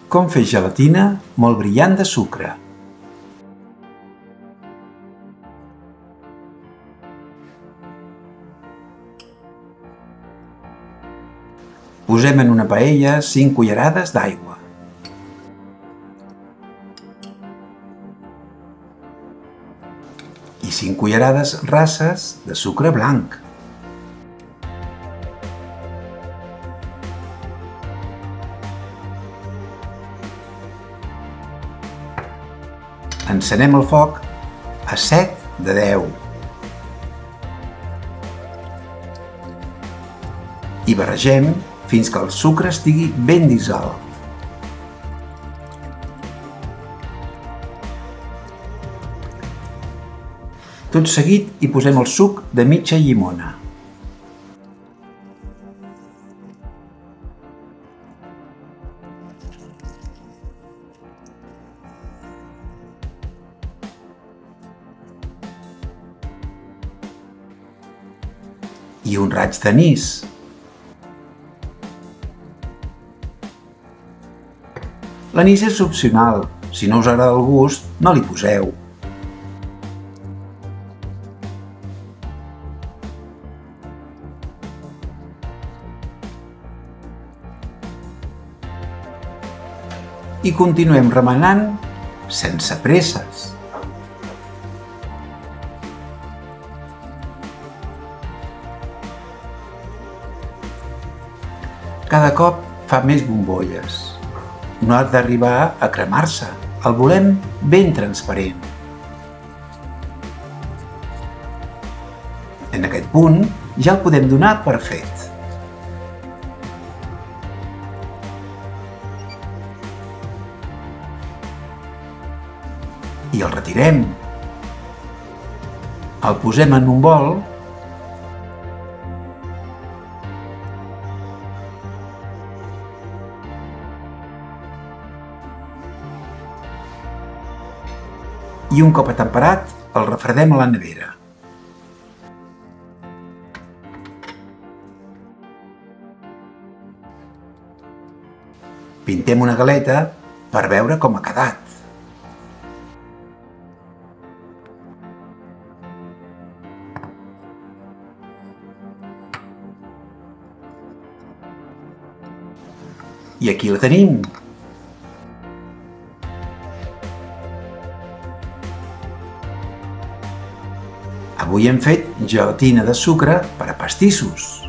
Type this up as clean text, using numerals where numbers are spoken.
Com fer gelatina molt brillant de sucre. Posem en una paella 5 cullerades d'aigua. I 5 cullerades rases de sucre blanc. Encenem el foc a 7 de 10 i barregem fins que el sucre estigui ben dissolt. Tot seguit hi posem el suc de mitja llimona. I un raig d'anís. L'anís és opcional. Si no us agrada el gust, no li poseu. I continuem remenant sense presses. Cada cop fa més bombolles. No ha d'arribar a cremar-se. El volem ben transparent. En aquest punt ja el podem donar per fet. I el retirem. El posem en un bol i un cop atemperat el refredem a la nevera. Pintem una galeta per veure com ha quedat. I aquí la tenim. Avui hem fet gelatina de sucre per a pastissos.